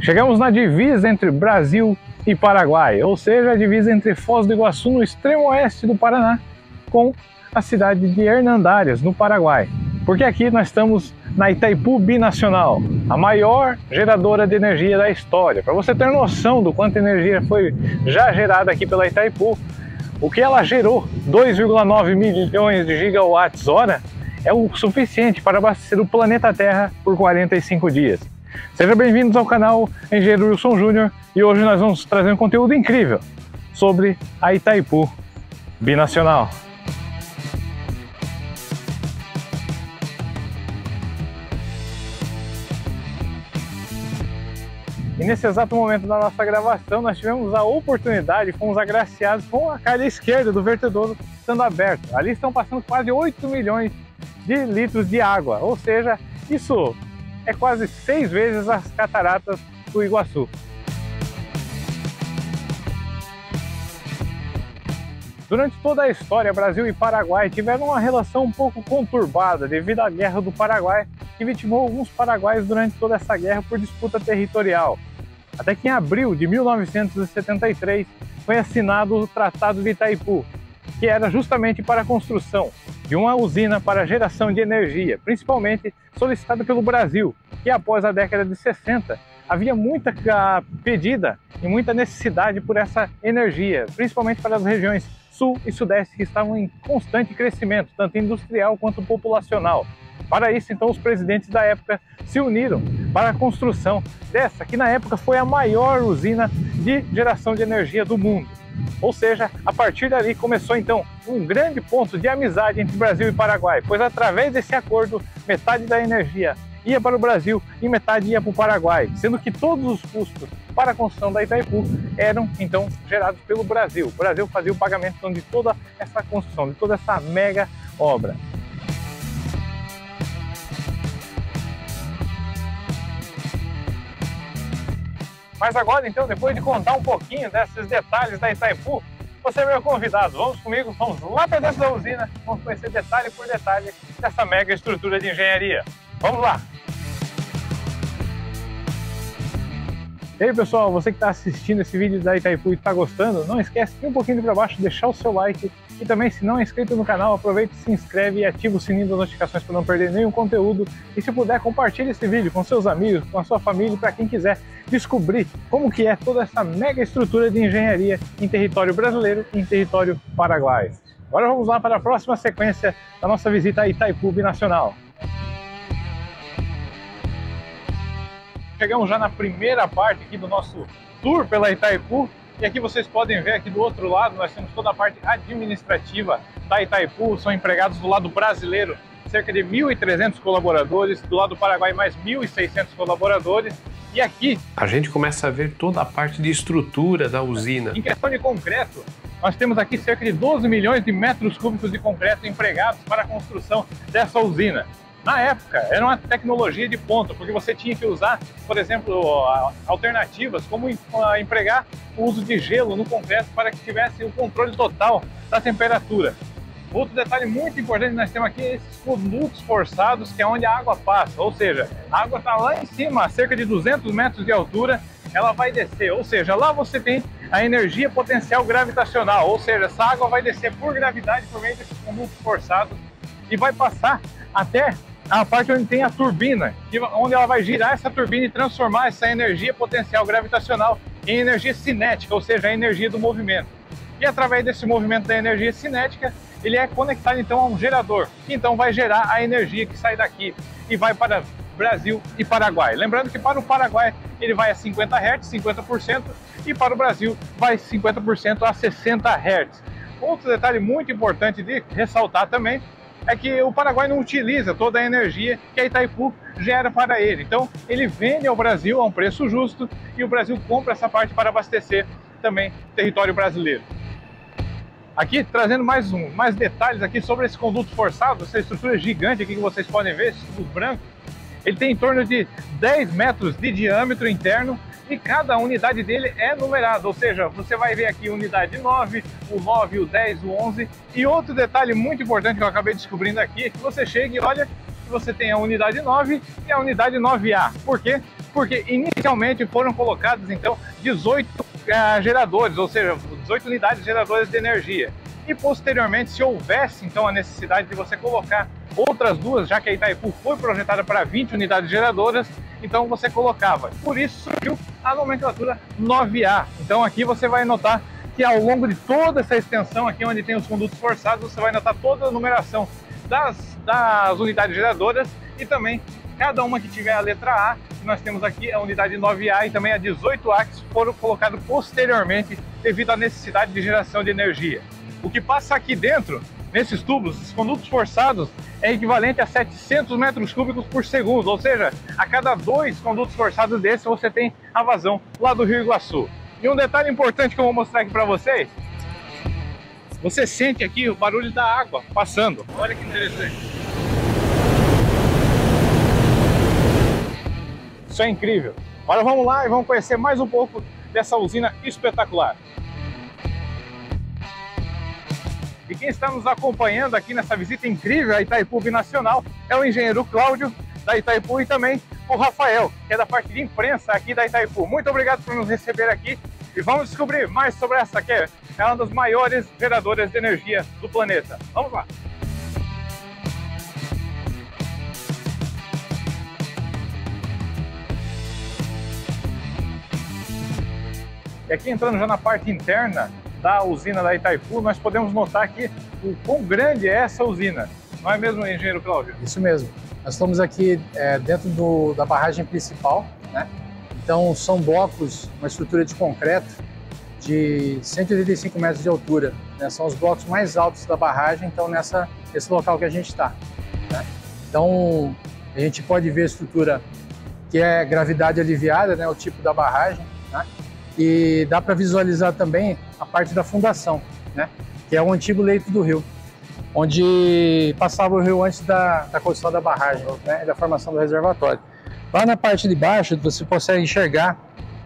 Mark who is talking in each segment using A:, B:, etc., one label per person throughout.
A: Chegamos na divisa entre Brasil e Paraguai, ou seja, a divisa entre Foz do Iguaçu, no extremo oeste do Paraná, com a cidade de Hernandárias, no Paraguai. Porque aqui nós estamos na Itaipu Binacional, a maior geradora de energia da história. Para você ter noção do quanto energia foi já gerada aqui pela Itaipu, o que ela gerou, 2,9 milhões de gigawatts-hora, é o suficiente para abastecer o planeta Terra por 45 dias. Sejam bem-vindos ao canal Engenheiro Wilson Júnior e hoje nós vamos trazer um conteúdo incrível sobre a Itaipu Binacional. E nesse exato momento da nossa gravação, nós tivemos a oportunidade, fomos agraciados com a calha esquerda do vertedouro estando aberto. Ali estão passando quase 8 milhões de litros de água, ou seja, isso é quase 6 vezes as cataratas do Iguaçu. Durante toda a história, Brasil e Paraguai tiveram uma relação um pouco conturbada devido à Guerra do Paraguai, que vitimou alguns paraguaios durante toda essa guerra por disputa territorial. Até que em abril de 1973 foi assinado o Tratado de Itaipu, que era justamente para a construção de uma usina para geração de energia, principalmente solicitada pelo Brasil, que após a década de 60 havia muita pedida e muita necessidade por essa energia, principalmente para as regiões sul e sudeste que estavam em constante crescimento, tanto industrial quanto populacional. Para isso, então, os presidentes da época se uniram para a construção dessa, que na época foi a maior usina de geração de energia do mundo. Ou seja, a partir dali começou então um grande ponto de amizade entre Brasil e Paraguai, pois através desse acordo, metade da energia ia para o Brasil e metade ia para o Paraguai, sendo que todos os custos para a construção da Itaipu eram então gerados pelo Brasil. O Brasil fazia o pagamento então, de toda essa construção, de toda essa mega obra. Mas agora, então, depois de contar um pouquinho desses detalhes da Itaipu, você é meu convidado. Vamos comigo, vamos lá para dentro da usina, vamos conhecer detalhe por detalhe dessa mega estrutura de engenharia. Vamos lá! E aí, pessoal, você que está assistindo esse vídeo da Itaipu e está gostando, não esquece de ir um pouquinho para baixo, deixar o seu like e também, se não é inscrito no canal, aproveita, se inscreve e ativa o sininho das notificações para não perder nenhum conteúdo. E se puder, compartilhe esse vídeo com seus amigos, com a sua família, para quem quiser descobrir como que é toda essa mega estrutura de engenharia em território brasileiro e em território paraguaio. Agora vamos lá para a próxima sequência da nossa visita à Itaipu Binacional. Chegamos já na primeira parte aqui do nosso tour pela Itaipu. E aqui vocês podem ver, aqui do outro lado, nós temos toda a parte administrativa da Itaipu. São empregados do lado brasileiro cerca de 1.300 colaboradores, do lado do Paraguai mais 1.600 colaboradores. E aqui
B: a gente começa a ver toda a parte de estrutura da usina.
A: Em questão de concreto, nós temos aqui cerca de 12 milhões de metros cúbicos de concreto empregados para a construção dessa usina. Na época, era uma tecnologia de ponta, porque você tinha que usar, por exemplo, alternativas, como empregar o uso de gelo no concreto para que tivesse o controle total da temperatura. Outro detalhe muito importante que nós temos aqui é esses condutos forçados, que é onde a água passa, ou seja, a água está lá em cima, a cerca de 200 metros de altura, ela vai descer, ou seja, lá você tem a energia potencial gravitacional, ou seja, essa água vai descer por gravidade por meio desses condutos forçados e vai passar até a parte onde tem a turbina, onde ela vai girar essa turbina e transformar essa energia potencial gravitacional em energia cinética, ou seja, a energia do movimento. E através desse movimento da energia cinética, ele é conectado então a um gerador, que então vai gerar a energia que sai daqui e vai para Brasil e Paraguai. Lembrando que para o Paraguai ele vai a 50 Hz, 50%, e para o Brasil vai 50% a 60 Hz. Outro detalhe muito importante de ressaltar também é que o Paraguai não utiliza toda a energia que a Itaipu gera para ele. Então, ele vende ao Brasil a um preço justo e o Brasil compra essa parte para abastecer também o território brasileiro. Aqui, trazendo mais detalhes aqui sobre esse conduto forçado, essa estrutura gigante aqui que vocês podem ver, esse tubo branco, ele tem em torno de 10 metros de diâmetro interno e cada unidade dele é numerada, ou seja, você vai ver aqui unidade 9, o 9, o 10, o 11. E outro detalhe muito importante que eu acabei descobrindo aqui é que você chega e olha que você tem a unidade 9 e a unidade 9A. Por quê? porque inicialmente foram colocados então 18 geradores, ou seja, 18 unidades geradoras de energia. E posteriormente, se houvesse então a necessidade de você colocar outras duas, já que a Itaipu foi projetada para 20 unidades geradoras, então você colocava. Por isso surgiu a nomenclatura 9A. Então aqui você vai notar que ao longo de toda essa extensão aqui, onde tem os condutos forçados, você vai notar toda a numeração das unidades geradoras e também cada uma que tiver a letra A, que nós temos aqui a unidade 9A e também a 18A, que foram colocados posteriormente devido à necessidade de geração de energia. O que passa aqui dentro, nesses tubos, esses condutos forçados, é equivalente a 700 metros cúbicos por segundo, ou seja, a cada 2 condutos forçados desses você tem a vazão lá do Rio Iguaçu. E um detalhe importante que eu vou mostrar aqui para vocês, você sente aqui o barulho da água passando. Olha que interessante. Isso é incrível. Agora vamos lá e vamos conhecer mais um pouco dessa usina espetacular. E quem está nos acompanhando aqui nessa visita incrível à Itaipu Binacional é o engenheiro Cláudio, da Itaipu, e também o Rafael, que é da parte de imprensa aqui da Itaipu. Muito obrigado por nos receber aqui e vamos descobrir mais sobre essa que é uma das maiores geradoras de energia do planeta. Vamos lá! E aqui entrando já na parte interna da usina da Itaipu, nós podemos notar aqui o quão grande é essa usina. Não é mesmo, engenheiro Cláudio?
C: Isso mesmo. Nós estamos aqui dentro da barragem principal, né? Então são blocos, uma estrutura de concreto de 185 metros de altura, né? São os blocos mais altos da barragem, então nesse local que a gente está, né? Então a gente pode ver a estrutura que é gravidade aliviada, né? O tipo da barragem, né? E dá para visualizar também a parte da fundação, né? Que é o antigo leito do rio, onde passava o rio antes da construção da barragem, né? Da formação do reservatório. Lá na parte de baixo você consegue enxergar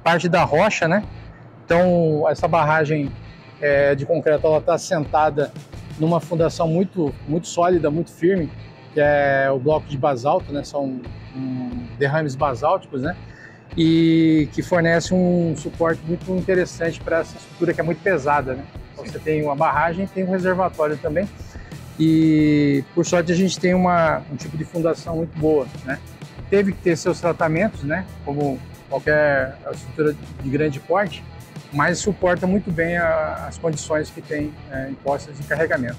C: parte da rocha, né? Então essa barragem de concreto, ela está assentada numa fundação muito sólida, muito firme, que é o bloco de basalto, né? São derrames basálticos, né? E que fornece um suporte muito interessante para essa estrutura que é muito pesada, né? Então, você tem uma barragem e tem um reservatório também. E por sorte a gente tem um tipo de fundação muito boa, né? Teve que ter seus tratamentos, né? Como qualquer estrutura de grande porte, mas suporta muito bem as condições que tem impostas de carregamento.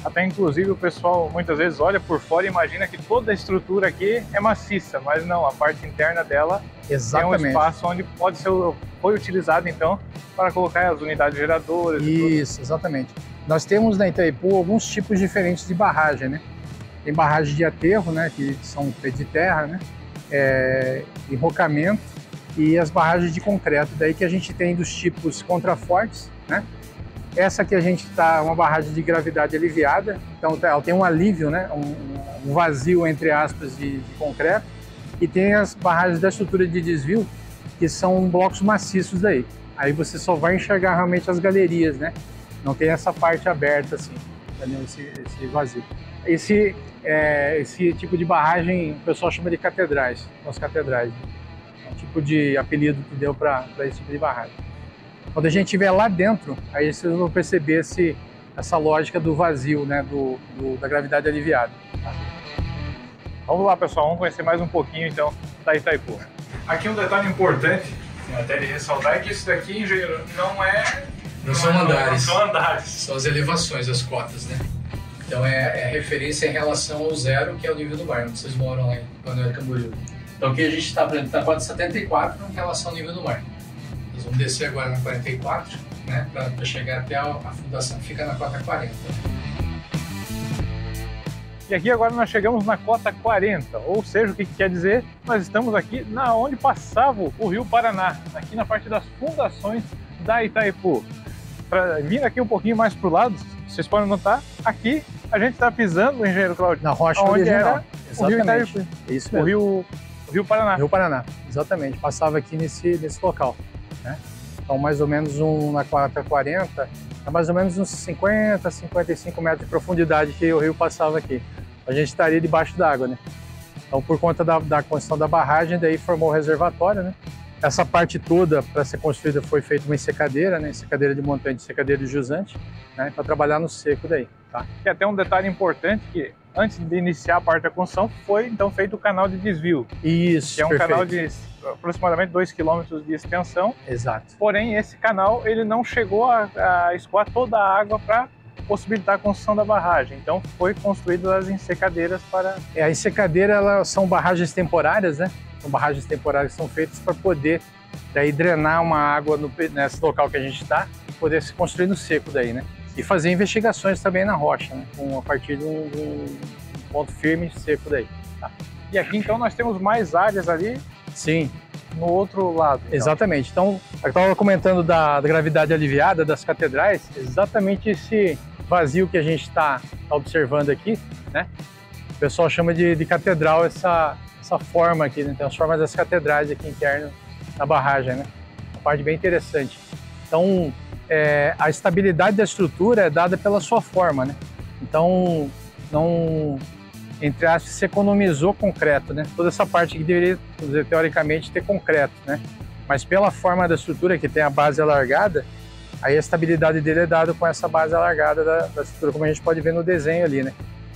A: Até inclusive o pessoal muitas vezes olha por fora e imagina que toda a estrutura aqui é maciça, mas não, a parte interna dela é um espaço onde foi utilizado então para colocar as unidades geradoras.
C: Isso, exatamente. Nós temos na Itaipu alguns tipos diferentes de barragem, né? Tem barragem de aterro, né, que são de terra, né, enrocamento, e as barragens de concreto, daí que a gente tem dos tipos contrafortes, né? Essa que a gente está, uma barragem de gravidade aliviada, então ela tem um alívio, né, um vazio, entre aspas, de concreto, e tem as barragens da estrutura de desvio, que são blocos maciços daí. Aí você só vai enxergar realmente as galerias, né? Não tem essa parte aberta assim, entendeu? Esse vazio. Esse tipo de barragem o pessoal chama de catedrais, as catedrais. É um tipo de apelido que deu para esse tipo de barragem. Quando a gente estiver lá dentro, aí vocês vão perceber essa lógica do vazio, né, da gravidade aliviada.
A: Vamos lá, pessoal, vamos conhecer mais um pouquinho então da Itaipu. Aqui um detalhe importante, até de ressaltar, é que isso daqui, engenheiro,
B: não são andares.
A: Não são andares.
B: São as elevações, as cotas, né? Então é referência em relação ao zero, que é o nível do mar, onde vocês moram lá em Balneário Camboriú. Então aqui a gente está, por exemplo, na cota 74 em relação ao nível do mar. Nós vamos descer agora na 44, né, para chegar até a fundação que fica na cota 40.
A: E aqui agora nós chegamos na cota 40, ou seja, o que quer dizer? Nós estamos aqui onde passava o Rio Paraná, aqui na parte das fundações da Itaipu. Para vir aqui um pouquinho mais para o lado, vocês podem notar, aqui a gente está pisando, engenheiro Cláudio,
C: na rocha
A: onde
C: original.
A: Era o Rio Itaipu.
C: Isso mesmo.
A: O Rio Paraná.
C: Rio Paraná, exatamente. Passava aqui nesse local, né? Então mais ou menos na cota 40, mais ou menos uns 50, 55 metros de profundidade que o rio passava aqui. A gente estaria debaixo d'água, né? Então, por conta da construção da barragem, daí formou o reservatório, né? Essa parte toda, para ser construída, foi feita uma ensecadeira, né? Ensecadeira de montante, ensecadeira de jusante, né? Para trabalhar no seco daí, tá?
A: E até um detalhe importante que, antes de iniciar a parte da construção, foi então feito o canal de desvio.
C: Isso,
A: que é um
C: perfeito.
A: canal de aproximadamente 2 km de extensão.
C: Exato.
A: Porém, esse canal ele não chegou a escoar toda a água para possibilitar a construção da barragem. Então, foi construídas as ensecadeiras para...
C: A ensecadeira, elas são barragens temporárias, né? São barragens temporárias que são feitas para poder daí drenar uma água nesse local que a gente está e poder se construir no seco daí, né? E fazer investigações também na rocha, né? A partir de um ponto firme seco daí. Tá?
A: E aqui, então, nós temos mais áreas ali.
C: Sim.
A: No outro lado. Então.
C: Exatamente. Então, eu estava comentando da gravidade aliviada das catedrais, exatamente esse vazio que a gente está observando aqui, né? O pessoal chama de catedral essa forma aqui, né? Tem as formas das catedrais aqui internas na barragem, né? Uma parte bem interessante. Então, a estabilidade da estrutura é dada pela sua forma, né? Então, não... entre aspas, se economizou concreto, né? Toda essa parte que deveria, teoricamente, ter concreto, né? Mas pela forma da estrutura, que tem a base alargada, aí a estabilidade dele é dada com essa base alargada da estrutura, como a gente pode ver no desenho ali, né?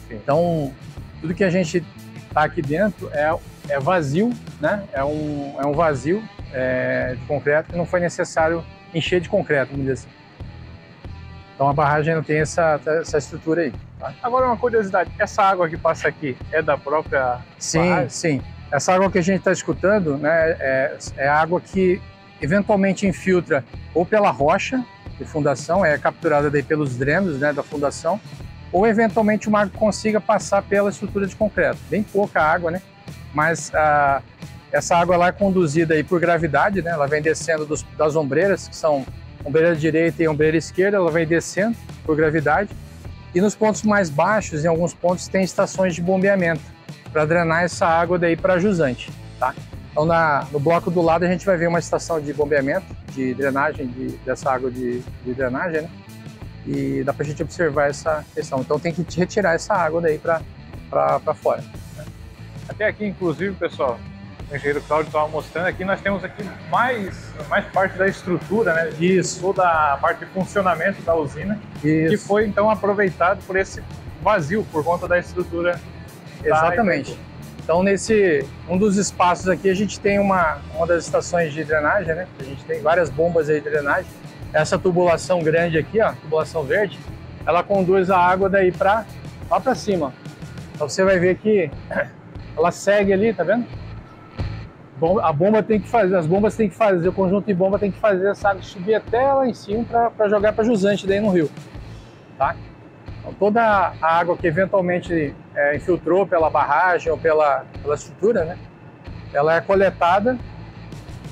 C: Então, tudo que a gente tá aqui dentro é vazio, né? É um vazio de concreto que não foi necessário encher de concreto, vamos dizer assim. Então a barragem não tem essa estrutura aí. Tá?
A: Agora uma curiosidade, essa água que passa aqui é da própria barragem?
C: Sim. Essa água que a gente está escutando, né, é água que eventualmente infiltra ou pela rocha de fundação, é capturada daí pelos drenos, né, da fundação, ou eventualmente uma água que consiga passar pela estrutura de concreto. Bem pouca água, né? Mas essa água lá é conduzida aí por gravidade, né? Ela vem descendo das ombreiras, que são ombreira direita e ombreira esquerda, ela vai descendo por gravidade. E nos pontos mais baixos, em alguns pontos, tem estações de bombeamento para drenar essa água daí para jusante, tá? Então, no bloco do lado, a gente vai ver uma estação de bombeamento, de drenagem, dessa água de drenagem, né? E dá para a gente observar essa questão. Então, tem que retirar essa água daí para fora. Né?
A: Até aqui, inclusive, pessoal, o engenheiro Cláudio estava mostrando aqui, nós temos aqui mais parte da estrutura, né?
C: Isso.
A: Toda a parte de funcionamento da usina,
C: Isso.
A: que foi então aproveitado por esse vazio, por conta da estrutura.
C: Exatamente. Então, um dos espaços aqui, a gente tem uma das estações de drenagem, né? A gente tem várias bombas aí de drenagem. Essa tubulação grande aqui, ó, tubulação verde, ela conduz a água daí lá para cima. Então, você vai ver que ela segue ali, tá vendo? A bomba tem que fazer, as bombas tem que fazer, o conjunto de bomba tem que fazer essa água subir até lá em cima para jogar para jusante daí no rio, tá? Então, toda a água que eventualmente infiltrou pela barragem ou pela estrutura, né? Ela é coletada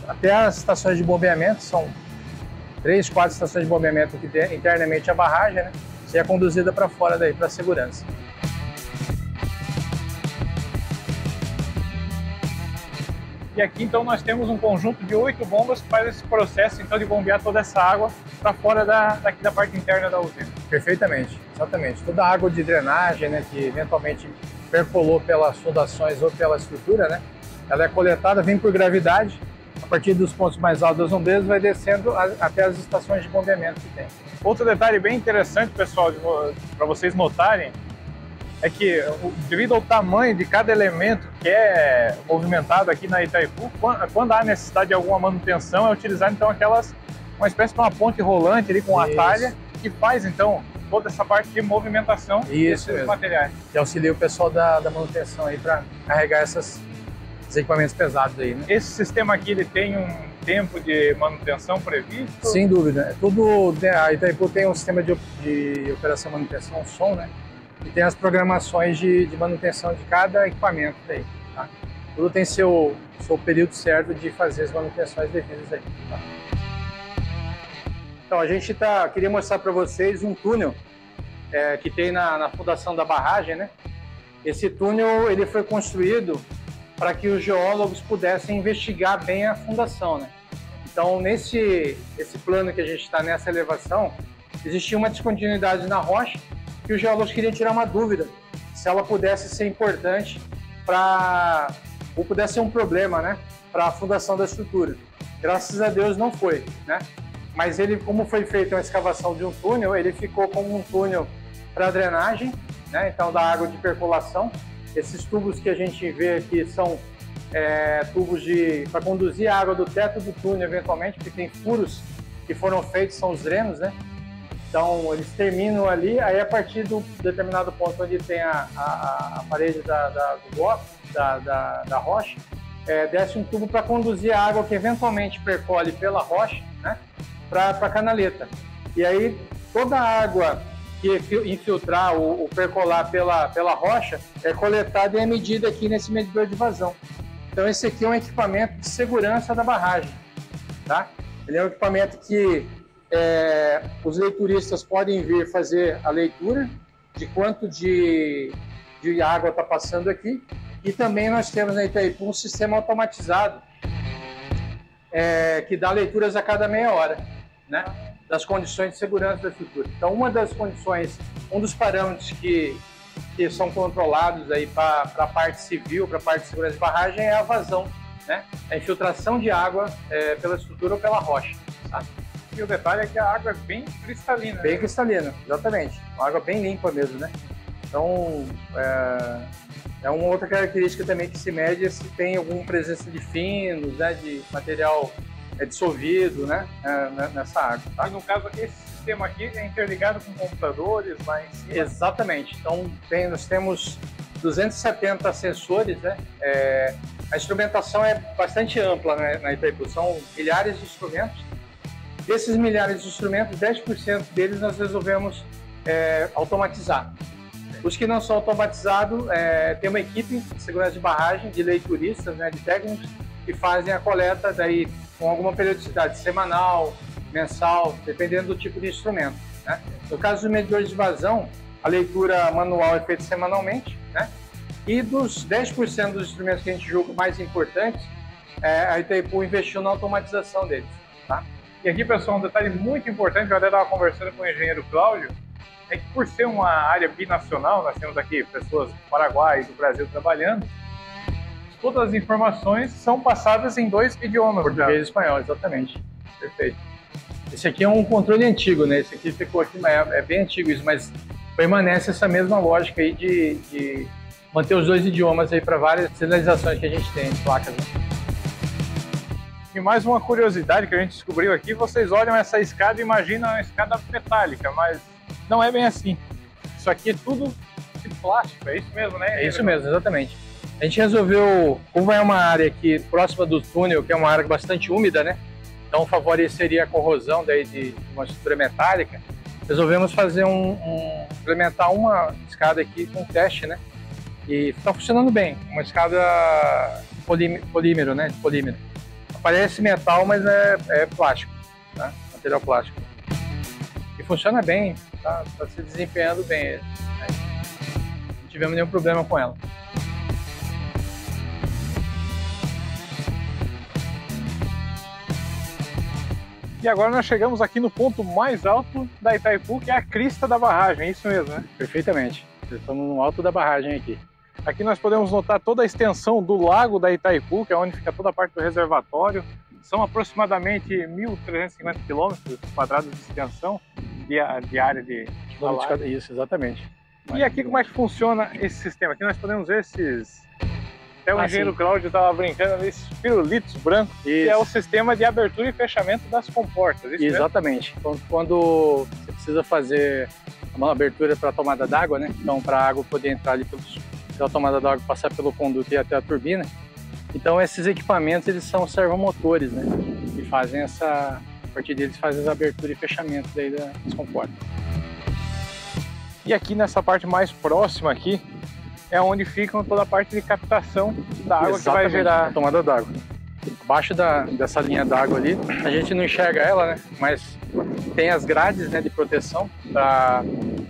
C: até as estações de bombeamento, são 3, 4 estações de bombeamento que tem internamente a barragem, né? E é conduzida para fora daí para segurança.
A: E aqui então nós temos um conjunto de 8 bombas que faz esse processo então de bombear toda essa água para fora daqui da parte interna da usina.
C: Perfeitamente, exatamente. Toda a água de drenagem, né, que eventualmente percolou pelas fundações ou pela estrutura, né, ela é coletada, vem por gravidade, a partir dos pontos mais altos das ombreiras vai descendo até as estações de bombeamento que tem.
A: Outro detalhe bem interessante, pessoal, para vocês notarem, é que devido ao tamanho de cada elemento que é movimentado aqui na Itaipu, quando há necessidade de alguma manutenção, é utilizar então uma espécie de uma ponte rolante ali com atalha, que faz então toda essa parte de movimentação desses materiais.
C: E auxilia o pessoal da manutenção aí para carregar esses equipamentos pesados aí, né?
A: Esse sistema aqui, ele tem um tempo de manutenção previsto?
C: Sem dúvida. A Itaipu tem um sistema de operação e manutenção, som, né? E tem as programações de manutenção de cada equipamento aí, tá? Tudo tem seu período certo de fazer as manutenções devidas aí, tá? Então, a gente queria mostrar para vocês um túnel que tem na fundação da barragem, né? Esse túnel ele foi construído para que os geólogos pudessem investigar bem a fundação, né? Então, esse plano que a gente está nessa elevação, existia uma descontinuidade na rocha que os geólogos queriam tirar uma dúvida se ela pudesse ser importante ou pudesse ser um problema, né, para a fundação da estrutura. Graças a Deus não foi, né? Mas ele, como foi feita uma escavação de um túnel, ele ficou como um túnel para drenagem, né? Então da água de percolação. Esses tubos que a gente vê aqui são tubos para conduzir a água do teto do túnel eventualmente, porque tem furos que foram feitos, são os drenos, né? Então eles terminam ali, aí a partir do determinado ponto onde tem a parede do bloco, da rocha, desce um tubo para conduzir a água que eventualmente percole pela rocha, né, para a canaleta. E aí toda a água que infiltrar ou percolar pela rocha é coletada e é medida aqui nesse medidor de vazão. Então esse aqui é um equipamento de segurança da barragem, tá? Ele é um equipamento que os leituristas podem vir fazer a leitura de quanto de água está passando aqui. E também nós temos na Itaipu um sistema automatizado que dá leituras a cada meia hora, né, das condições de segurança da estrutura. Então, um dos parâmetros que são controlados aí para a parte civil, para a parte de segurança de barragem, é a vazão, né, a infiltração de água pela estrutura ou pela rocha. Sabe?
A: E o detalhe é que a água é bem cristalina.
C: Bem cristalina, exatamente. Uma água bem limpa mesmo, né? Então, é uma outra característica também que se mede se tem alguma presença de finos, né, de material dissolvido, né, nessa água. Tá?
A: E no caso, esse sistema aqui é interligado com computadores lá em cima?
C: Exatamente. Então, nós temos 270 sensores, né? A instrumentação é bastante ampla, né, na Itaipu. São milhares de instrumentos. Desses milhares de instrumentos, 10% deles nós resolvemos automatizar. Os que não são automatizados, tem uma equipe de segurança de barragem, de leituristas, né, de técnicos, que fazem a coleta daí com alguma periodicidade, semanal, mensal, dependendo do tipo de instrumento, né? No caso dos medidores de vazão, a leitura manual é feita semanalmente, né? E dos 10% dos instrumentos que a gente julga mais importantes, a Itaipu investiu na automatização deles, tá?
A: E aqui, pessoal, um detalhe muito importante, eu até estava conversando com o engenheiro Cláudio, é que por ser uma área binacional, nós temos aqui pessoas do Paraguai e do Brasil trabalhando, todas as informações são passadas em 2 idiomas.
C: Português e espanhol, exatamente. Perfeito. Esse aqui é um controle antigo, né? Esse aqui ficou aqui, é bem antigo isso, mas permanece essa mesma lógica aí de manter os 2 idiomas aí para várias sinalizações que a gente tem, placas, né?
A: E mais uma curiosidade que a gente descobriu aqui, vocês olham essa escada e imaginam uma escada metálica, mas não é bem assim. Isso aqui é tudo de plástico, é isso mesmo, né?
C: É isso mesmo, exatamente. A gente resolveu, como é uma área aqui próxima do túnel, que é uma área bastante úmida, né? Então favoreceria a corrosão daí de uma estrutura metálica. Resolvemos fazer implementar uma escada aqui com teste, né? E está funcionando bem. Uma escada polímero, né? De polímero. Parece metal, mas é plástico, tá? Material plástico. E funciona bem, tá se desempenhando bem. Não tivemos nenhum problema com ela.
A: E agora nós chegamos aqui no ponto mais alto da Itaipu, que é a crista da barragem, é isso mesmo, né?
C: Perfeitamente. Estamos no alto da barragem aqui.
A: Aqui nós podemos notar toda a extensão do lago da Itaipu, que é onde fica toda a parte do reservatório. São aproximadamente 1.350 km² de extensão de área de alagem.
C: Isso, exatamente.
A: E aqui como é que funciona esse sistema? Aqui nós podemos ver esses... Até o engenheiro Cláudio estava brincando ali, esses pirulitos brancos, que é o sistema de abertura e fechamento das comportas.
C: Exatamente. Quando você precisa fazer uma abertura para a tomada d'água, né? Então, para a água poder entrar ali pela tomada d'água, passar pelo conduto e até a turbina. Então, esses equipamentos, eles são servomotores, né? E fazem a partir deles fazem as aberturas e fechamento daí das comportas.
A: E aqui nessa parte mais próxima aqui, é onde fica toda a parte de captação da água. Exatamente, que vai gerar
C: a tomada d'água. Abaixo dessa linha d'água ali, a gente não enxerga ela, né? Mas tem as grades, né, de proteção para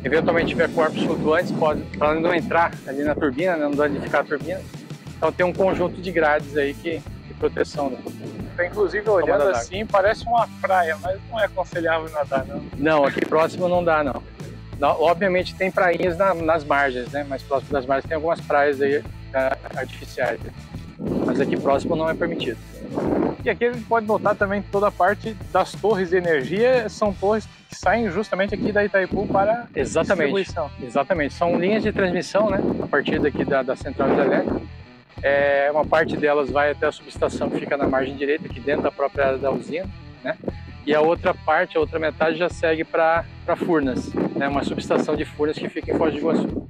C: eventualmente tiver corpos flutuantes, para não entrar ali na turbina, né, não danificar a turbina. Então tem um conjunto de grades aí de proteção. Né?
A: Então, inclusive olhando assim, parece uma praia, mas não é aconselhável nadar, não?
C: Não, aqui próximo não dá, não. Obviamente tem prainhas nas margens, né? Mais próximo das margens tem algumas praias aí artificiais, mas aqui próximo não é permitido.
A: E aqui a gente pode notar também que toda a parte das torres de energia são torres que saem justamente aqui da Itaipu para distribuição.
C: Exatamente, são linhas de transmissão, né, a partir daqui da central hidrelétrica. Uma parte delas vai até a subestação que fica na margem direita, aqui dentro da própria área da usina, né? E a outra parte, a outra metade já segue para Furnas, né? Uma subestação de Furnas que fica em Foz do Iguaçu.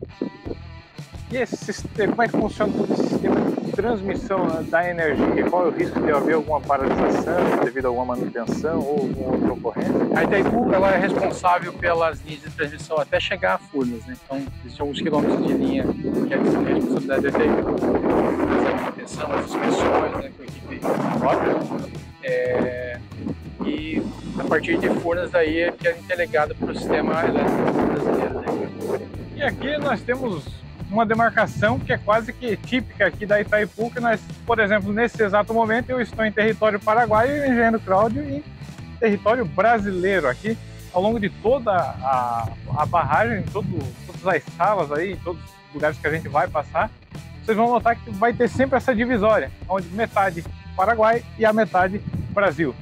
A: E esse sistema, como é que funciona todo esse sistema de transmissão, né, da energia? Qual é o risco de haver alguma paralisação devido a alguma manutenção ou alguma outra ocorrência?
C: A Itaipu ela é responsável pelas linhas de transmissão até chegar a Furnas, né? Então, existem alguns quilômetros de linha que são de responsabilidade da Itaipu. A manutenção, as inspeções, né, com a equipe própria. E a partir de Furnas daí é que é interligado para o sistema elétrico brasileiro. Né?
A: E aqui nós temos uma demarcação que é quase que típica aqui da Itaipu, que nós, por exemplo, nesse exato momento eu estou em território paraguaio e o engenheiro Cláudio em território brasileiro. Aqui, ao longo de toda a barragem, todas as salas aí, em todos os lugares que a gente vai passar, vocês vão notar que vai ter sempre essa divisória, onde metade Paraguai e a metade Brasil.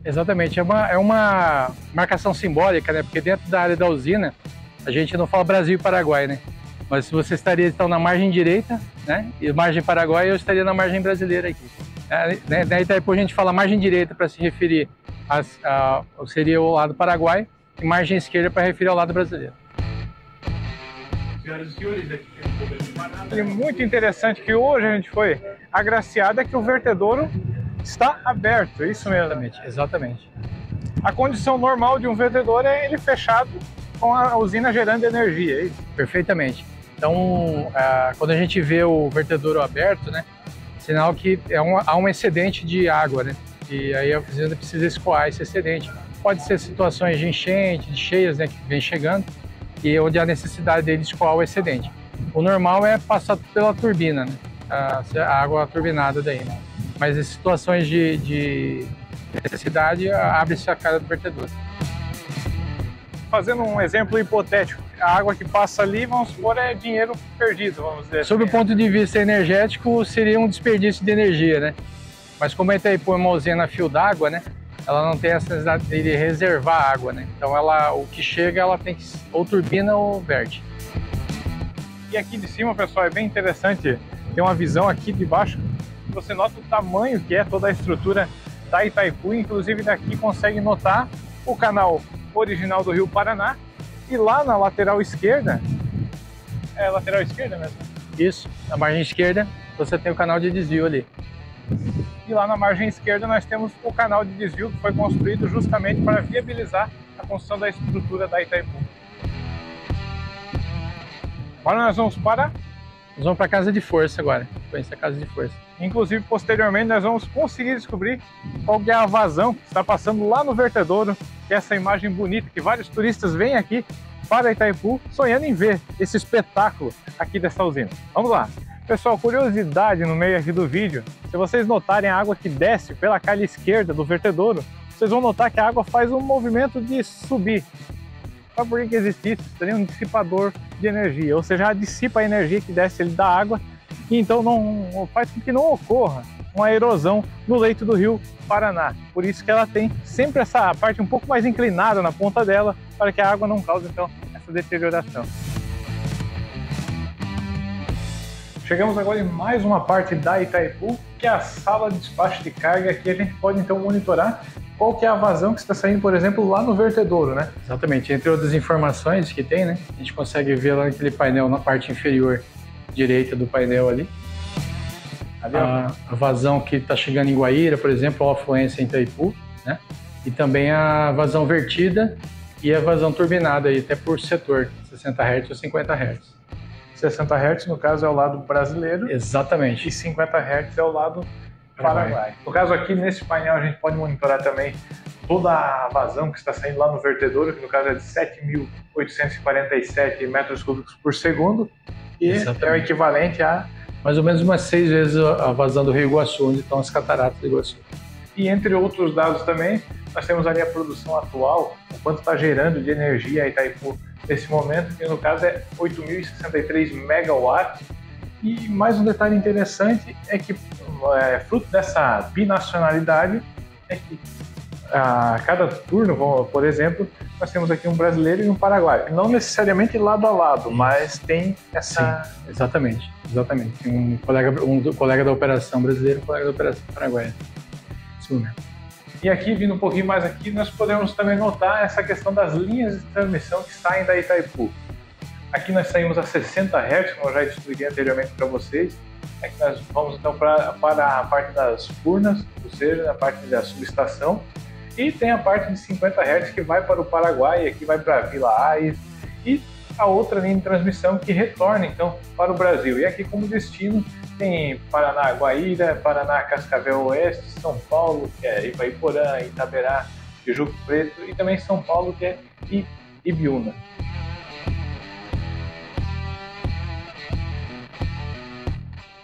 C: Exatamente, é uma marcação simbólica, né? Porque dentro da área da usina a gente não fala Brasil e Paraguai, né? Mas se você estaria então na margem direita, né? E margem Paraguai, eu estaria na margem brasileira aqui. Na Itaipu a gente fala margem direita para se referir seria o lado Paraguai e margem esquerda para referir ao lado brasileiro.
A: Senhoras e senhores, aqui tem um pouco de parada. E muito interessante que hoje a gente foi agraciado é que o vertedouro está aberto, isso mesmo.
C: Exatamente.
A: A condição normal de um vertedor é ele fechado com a usina gerando energia, é isso?
C: Perfeitamente. Então, quando a gente vê o vertedouro aberto, né, sinal que há um excedente de água, né? E aí a usina precisa escoar esse excedente. Pode ser situações de enchente, de cheias, né, que vem chegando, e onde há necessidade dele escoar o excedente. O normal é passar pela turbina, né? A água turbinada daí, né? Mas em situações de necessidade, abre-se a cara do vertedor.
A: Fazendo um exemplo hipotético, a água que passa ali, vamos supor, é dinheiro perdido, vamos dizer.
C: Sob o ponto de vista energético, seria um desperdício de energia, né? Mas como a Itaipu é uma usina a fio d'água, né? Ela não tem essa necessidade de reservar água, né? Então o que chega, ela tem que ou turbina ou verte.
A: E aqui de cima, pessoal, é bem interessante ter uma visão aqui de baixo. Você nota o tamanho que é toda a estrutura da Itaipu, inclusive daqui consegue notar o canal original do Rio Paraná, e lá na lateral esquerda, lateral esquerda mesmo?
C: Isso, na margem esquerda você tem o canal de desvio ali.
A: E lá na margem esquerda nós temos o canal de desvio que foi construído justamente para viabilizar a construção da estrutura da Itaipu. Agora nós vamos para
C: a casa de força agora, conhecer a casa de força.
A: Inclusive, posteriormente, nós vamos conseguir descobrir qual que é a vazão que está passando lá no vertedouro, que é essa imagem bonita que vários turistas vêm aqui para Itaipu sonhando em ver esse espetáculo aqui dessa usina. Vamos lá. Pessoal, curiosidade no meio aqui do vídeo, se vocês notarem a água que desce pela calha esquerda do vertedouro, vocês vão notar que a água faz um movimento de subir. Só por que existe isso? Seria um dissipador de energia, ou seja, dissipa a energia que desce da água e então não faz com que não ocorra uma erosão no leito do Rio Paraná. Por isso que ela tem sempre essa parte um pouco mais inclinada na ponta dela, para que a água não cause então essa deterioração. Chegamos agora em mais uma parte da Itaipu, que é a sala de despacho de carga. Aqui a gente pode então monitorar qual que é a vazão que está saindo, por exemplo, lá no vertedouro, né?
C: Exatamente, entre outras informações que tem, né? A gente consegue ver lá naquele painel, na parte inferior direita do painel ali. A vazão que está chegando em Guaíra, por exemplo, a afluência em Itaipu, né? E também a vazão vertida e a vazão turbinada aí, até por setor, 60 Hz ou 50 Hz.
A: 60 Hz, no caso, é o lado brasileiro.
C: Exatamente.
A: E 50 Hz é o lado Paraguai. No caso aqui, nesse painel, a gente pode monitorar também toda a vazão que está saindo lá no vertedouro, que no caso é de 7.847 metros cúbicos por segundo. E exatamente, é o equivalente a
C: mais ou menos umas 6 vezes a vazão do Rio Iguaçu, onde estão as cataratas do Iguaçu.
A: E entre outros dados também, nós temos ali a produção atual, o quanto está gerando de energia a Itaipu nesse momento, que no caso é 8.063 megawatts, E mais um detalhe interessante é que, fruto dessa binacionalidade, é que a cada turno, por exemplo, nós temos aqui um brasileiro e um paraguaio. Não necessariamente lado a lado, mas tem essa...
C: Sim, exatamente. Tem um colega da operação brasileira e um colega da operação paraguaia. Isso mesmo.
A: E aqui, vindo um pouquinho mais aqui, nós podemos também notar essa questão das linhas de transmissão que saem da Itaipu. Aqui nós saímos a 60 Hz, como eu já expliquei anteriormente para vocês. Aqui nós vamos então para a parte das furnas, ou seja, a parte da subestação. E tem a parte de 50 Hz que vai para o Paraguai, aqui vai para a Vila Ais. E a outra linha de transmissão que retorna então para o Brasil. E aqui como destino tem Paraná, Guaíra, Paraná, Cascavel Oeste, São Paulo, que é Ipaiporã, Itaberá, Tijuco Preto, e também São Paulo, que é Ibiúna.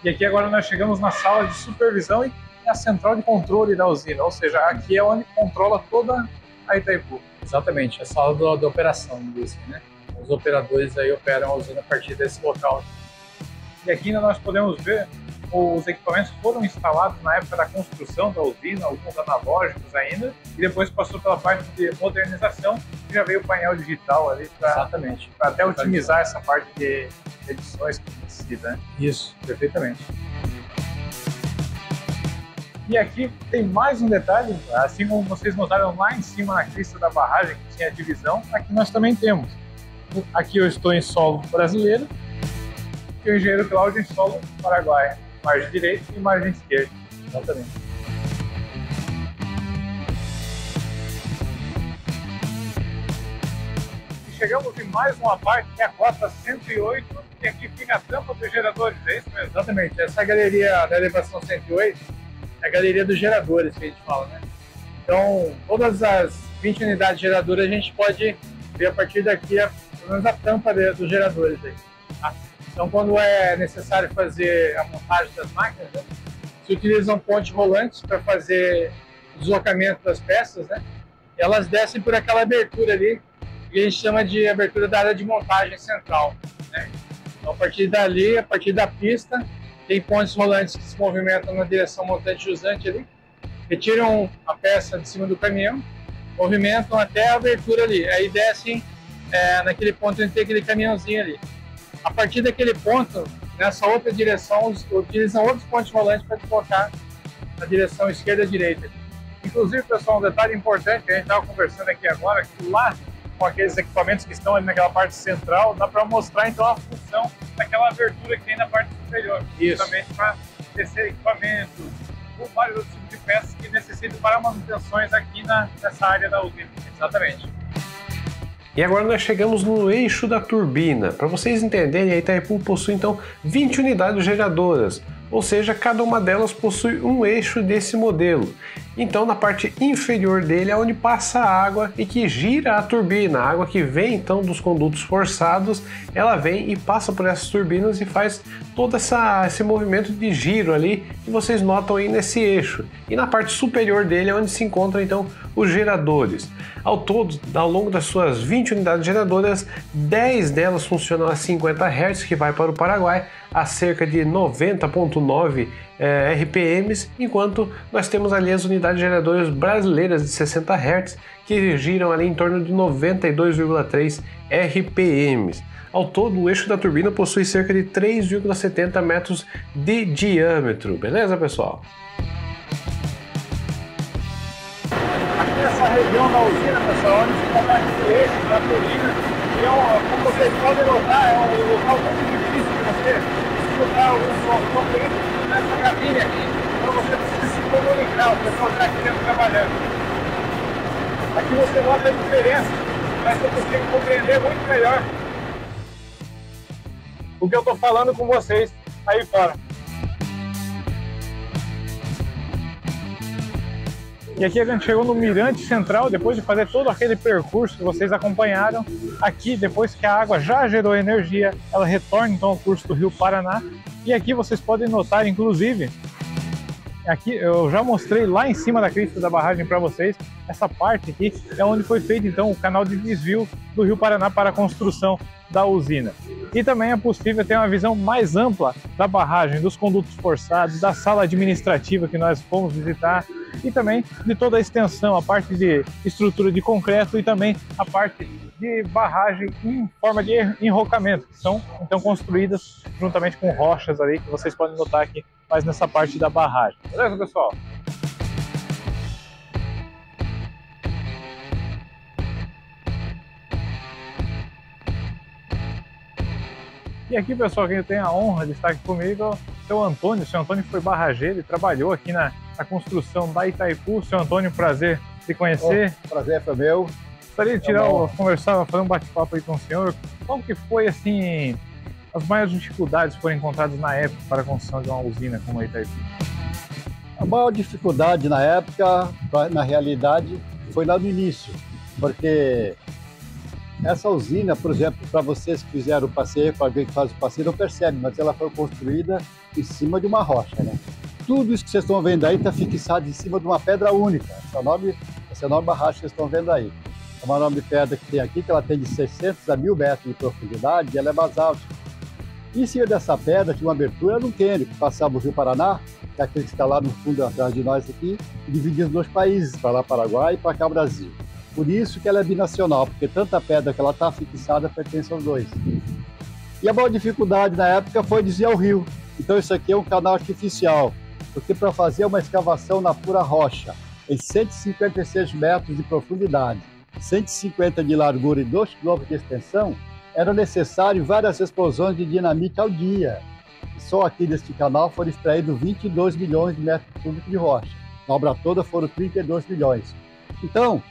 A: E aqui agora nós chegamos na sala de supervisão e a central de controle da usina, ou seja, aqui é onde controla toda a Itaipu.
C: Exatamente, a sala da operação, né? Os operadores aí operam a usina a partir desse local.
A: E aqui nós podemos ver os equipamentos foram instalados na época da construção da usina, alguns analógicos ainda, e depois passou pela parte de modernização, e já veio o painel digital ali para até otimizar essa parte de edições que precisa, né?
C: Isso, perfeitamente.
A: E aqui tem mais um detalhe, assim como vocês notaram lá em cima na crista da barragem que tinha a divisão, aqui nós também temos. Aqui eu estou em solo brasileiro e o engenheiro Cláudio em solo paraguaio, margem direita e margem esquerda.
C: Exatamente.
A: E chegamos em mais uma parte que é a cota 108, e aqui fica a tampa dos geradores, é isso mesmo?
C: Exatamente, essa galeria da elevação 108 é a galeria dos geradores que a gente fala, né? Então, todas as 20 unidades geradoras a gente pode ver a partir daqui pelo menos a tampa dos geradores aí. Tá? Então, quando é necessário fazer a montagem das máquinas, né, se utilizam pontes rolantes para fazer o deslocamento das peças, né? Elas descem por aquela abertura ali, que a gente chama de abertura da área de montagem central, né? Então, a partir dali, a partir da pista, tem pontes rolantes que se movimentam na direção montante-jusante ali, retiram a peça de cima do caminhão, movimentam até a abertura ali, aí descem naquele ponto onde tem aquele caminhãozinho ali. A partir daquele ponto, nessa outra direção, utilizam outros pontes rolantes para deslocar na direção esquerda-direita. Inclusive, pessoal, um detalhe importante que a gente estava conversando aqui agora, que lá, com aqueles equipamentos que estão ali naquela parte central, dá para mostrar então a função daquela abertura que tem na parte superior. Isso.
A: Justamente para descer equipamentos, ou vários outros tipos de peças que necessitam para manutenções aqui nessa área da usina.
C: Exatamente.
D: E agora nós chegamos no eixo da turbina. Para vocês entenderem, a Itaipu possui então 20 unidades geradoras, ou seja, cada uma delas possui um eixo desse modelo. Então na parte inferior dele é onde passa a água e que gira a turbina. A água que vem então dos condutos forçados, ela vem e passa por essas turbinas e faz todo esse movimento de giro ali que vocês notam aí nesse eixo. E na parte superior dele é onde se encontram então os geradores. Ao todo, ao longo das suas 20 unidades geradoras, 10 delas funcionam a 50 Hz, que vai para o Paraguai, a cerca de 90,9 RPMs, enquanto nós temos ali as unidades geradoras brasileiras de 60 Hz, que giram ali em torno de 92,3 RPMs. Ao todo, o eixo da turbina possui cerca de 3,70 metros de diâmetro, beleza, pessoal?
A: Aqui nessa região da usina, pessoal, onde fica a parte do eixo da turbina, e como vocês podem notar, é um local muito difícil de você escutar alguns componentes nessa cabine aqui, então você precisa se comunicar, o pessoal está aqui dentro trabalhando. Aqui você nota a diferença, mas você consegue compreender muito melhor o que eu estou falando com vocês aí fora. E aqui a gente chegou no mirante central, depois de fazer todo aquele percurso que vocês acompanharam. Aqui, depois que a água já gerou energia, ela retorna então ao curso do Rio Paraná. E aqui vocês podem notar, inclusive, aqui eu já mostrei lá em cima da crista da barragem para vocês. Essa parte aqui é onde foi feito então o canal de desvio do Rio Paraná para a construção da usina. E também é possível ter uma visão mais ampla da barragem, dos condutos forçados, da sala administrativa que nós fomos visitar e também de toda a extensão, a parte de estrutura de concreto e também a parte de barragem em forma de enrocamento, que são então construídas juntamente com rochas ali, que vocês podem notar aqui mais nessa parte da barragem. Beleza, pessoal? E aqui, pessoal, quem tem a honra de estar aqui comigo é o seu Antônio. O seu Antônio foi barrageiro e trabalhou aqui na construção da Itaipu. Seu Antônio, prazer de conhecer.
E: Prazer foi meu.
A: Gostaria de conversar, fazer um bate-papo aí com o senhor. Qual que foi, assim, as maiores dificuldades que foram encontradas na época para a construção de uma usina como a Itaipu?
E: A maior dificuldade na época, na realidade, foi lá no início, porque essa usina, por exemplo, para vocês que fizeram o passeio, para alguém que faz o passeio não percebe, mas ela foi construída em cima de uma rocha, né? Tudo isso que vocês estão vendo aí está fixado em cima de uma pedra única. Essa enorme barragem que vocês estão vendo aí. É uma enorme pedra que tem aqui, que ela tem de 600 a 1000 metros de profundidade e ela é basáltica. E em cima dessa pedra tinha uma abertura no cânion, que passava o Rio Paraná, que é aquele que está lá no fundo atrás de nós aqui, e dividia os dois países, para lá Paraguai e para cá Brasil. Por isso que ela é binacional, porque tanta pedra que ela está fixada pertence aos dois. E a maior dificuldade na época foi desviar o rio. Então isso aqui é um canal artificial, porque para fazer uma escavação na pura rocha, em 156 metros de profundidade, 150 de largura e 2 km de extensão, era necessário várias explosões de dinamite ao dia. E só aqui neste canal foram extraídos 22 milhões de metros cúbicos de rocha. Na obra toda foram 32 milhões. Então,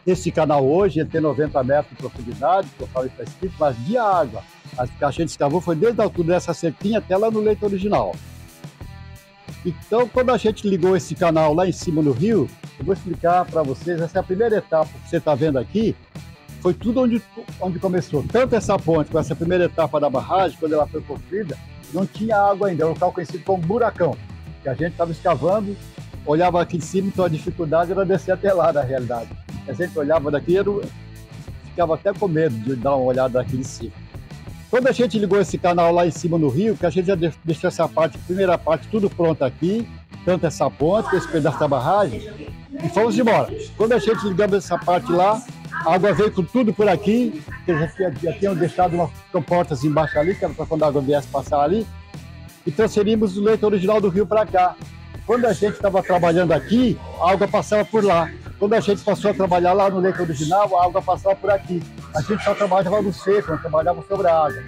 E: esse canal hoje ele tem 90 metros de profundidade, conforme está escrito, mas de água. A que a gente escavou foi desde a altura dessa cerquinha até lá no leito original. Então, quando a gente ligou esse canal lá em cima no rio, eu vou explicar para vocês, essa é a primeira etapa que você está vendo aqui, foi tudo onde começou. Tanto essa ponte, com essa primeira etapa da barragem, quando ela foi construída, não tinha água ainda, é um local conhecido como buracão, que a gente estava escavando, olhava aqui em cima, então a dificuldade era descer até lá, na realidade. A gente olhava daqui, ficava até com medo de dar uma olhada aqui em cima. Quando a gente ligou esse canal lá em cima no rio, que a gente já deixou essa parte, a primeira parte, tudo pronto aqui, tanto essa ponte, esse pedaço da barragem, e fomos embora. Quando a gente ligamos essa parte lá, a água veio com tudo por aqui, que já tinham deixado umas comportas embaixo ali, que era para quando a água viesse passar ali, e transferimos o leito original do rio para cá. Quando a gente estava trabalhando aqui, a água passava por lá. Quando a gente passou a trabalhar lá no leito original, a água passava por aqui. A gente só trabalhava no seco, não trabalhava sobre a água.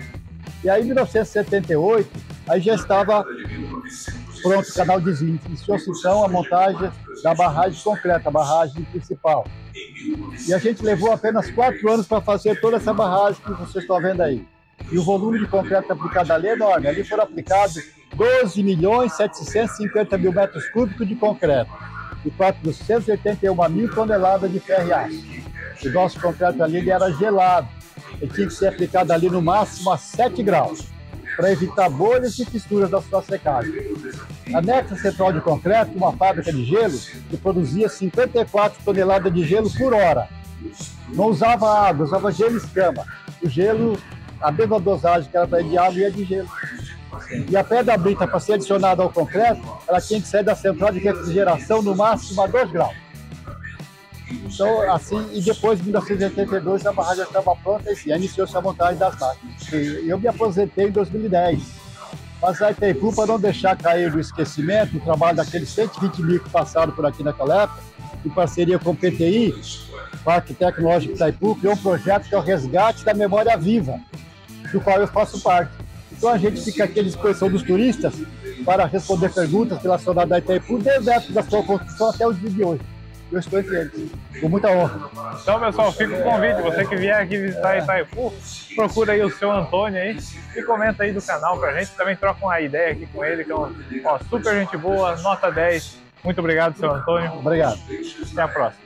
E: E aí, em 1978, aí já estava pronto o canal de desvio. Iniciou-se então a montagem da barragem concreta, a barragem principal. E a gente levou apenas 4 anos para fazer toda essa barragem que vocês estão vendo aí. E o volume de concreto aplicado ali é enorme. Ali foram aplicados 12.750.000 metros cúbicos de concreto e 481.000 toneladas de ferro e aço. O nosso concreto ali ele era gelado. Ele tinha que ser aplicado ali no máximo a 7 graus, para evitar bolhas e fissuras da sua secagem. Anexo central de concreto, uma fábrica de gelo que produzia 54 toneladas de gelo por hora. Não usava água, usava gelo e escama. O gelo, a mesma dosagem que era para ir de água ia de gelo. E a pedra brita, para ser adicionada ao concreto, ela tinha que sair da central de refrigeração no máximo a 2 graus. Então, assim, e depois de 1982 a barragem estava pronta e iniciou-se a montagem das máquinas. Eu me aposentei em 2010, mas a Itaipu, para não deixar cair no esquecimento o trabalho daqueles 120 mil que passaram por aqui naquela época, em parceria com o PTI, Parque Tecnológico Itaipu, criou um projeto que é o resgate da memória viva, do qual eu faço parte. Então a gente fica aqui à disposição dos turistas para responder perguntas relacionadas à Itaipu desde a época da sua construção até o dia de hoje. Eu estou entre eles, com muita honra.
A: Então, pessoal, fica o convite. Você que vier aqui visitar Itaipu, procura aí o seu Antônio aí e comenta aí do canal pra gente. Também troca uma ideia aqui com ele, que é super gente boa, nota 10. Muito obrigado, seu Antônio.
E: Obrigado.
A: Até a próxima.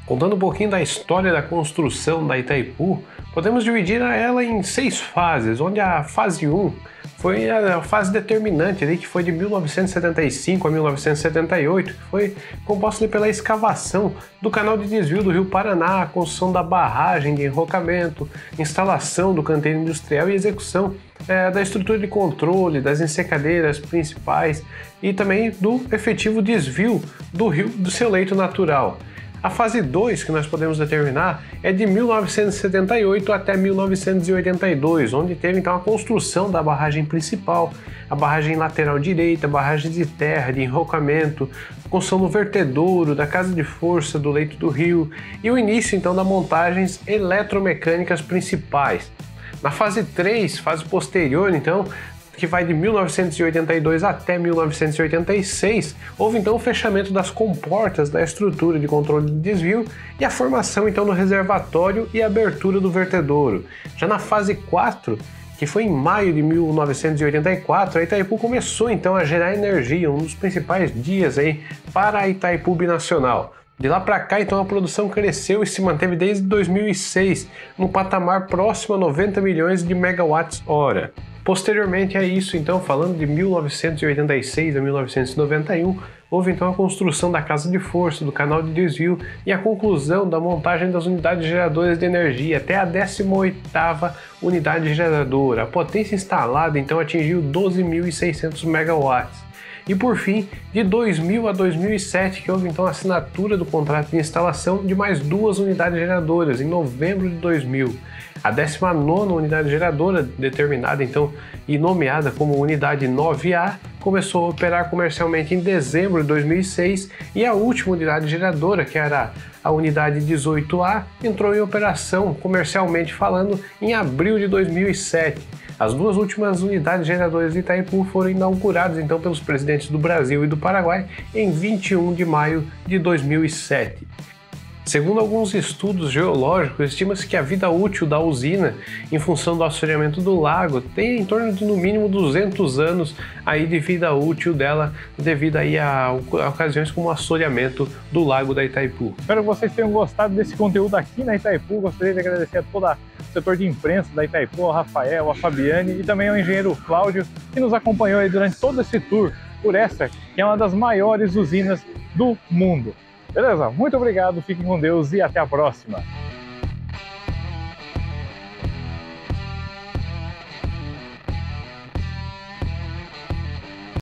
D: Contando um pouquinho da história da construção da Itaipu, Podemos dividir ela em 6 fases, onde a fase 1 foi a fase determinante ali, que foi de 1975 a 1978, que foi composta pela escavação do canal de desvio do Rio Paraná, a construção da barragem de enrocamento, instalação do canteiro industrial e execução da estrutura de controle, das ensecadeiras principais e também do efetivo desvio do rio do seu leito natural. A fase 2 que nós podemos determinar é de 1978 até 1982, onde teve então a construção da barragem principal, a barragem lateral direita, a barragem de terra, de enrocamento, a construção do vertedouro, da casa de força do leito do rio e o início então das montagens eletromecânicas principais. Na fase 3, fase posterior então, que vai de 1982 até 1986, houve então o fechamento das comportas da estrutura de controle de desvio e a formação então do reservatório e a abertura do vertedouro. Já na fase 4, que foi em maio de 1984, a Itaipu começou então a gerar energia, um dos principais dias aí para a Itaipu Binacional. De lá para cá, então, a produção cresceu e se manteve desde 2006, no patamar próximo a 90 milhões de megawatts-hora. Posteriormente a isso, então, falando de 1986 a 1991, houve então a construção da casa de força, do canal de desvio e a conclusão da montagem das unidades geradoras de energia até a 18ª unidade geradora. A potência instalada então atingiu 12.600 megawatts. E por fim, de 2000 a 2007, que houve então a assinatura do contrato de instalação de mais 2 unidades geradoras, em novembro de 2000. A 19ª unidade geradora, determinada então e nomeada como Unidade 9A, começou a operar comercialmente em dezembro de 2006 e a última unidade geradora, que era a Unidade 18A, entrou em operação, comercialmente falando, em abril de 2007. As 2 últimas unidades geradoras de Itaipu foram inauguradas então pelos presidentes do Brasil e do Paraguai em 21 de maio de 2007. Segundo alguns estudos geológicos, estima-se que a vida útil da usina, em função do assoreamento do lago, tem em torno de no mínimo 200 anos aí de vida útil dela, devido aí a ocasiões como o assoreamento do lago da Itaipu.
A: Espero que vocês tenham gostado desse conteúdo aqui na Itaipu. Gostaria de agradecer a todo o setor de imprensa da Itaipu, ao Rafael, a Fabiane e também ao engenheiro Cláudio, que nos acompanhou aí durante todo esse tour por essa, que é uma das maiores usinas do mundo. Beleza? Muito obrigado, fiquem com Deus e até a próxima!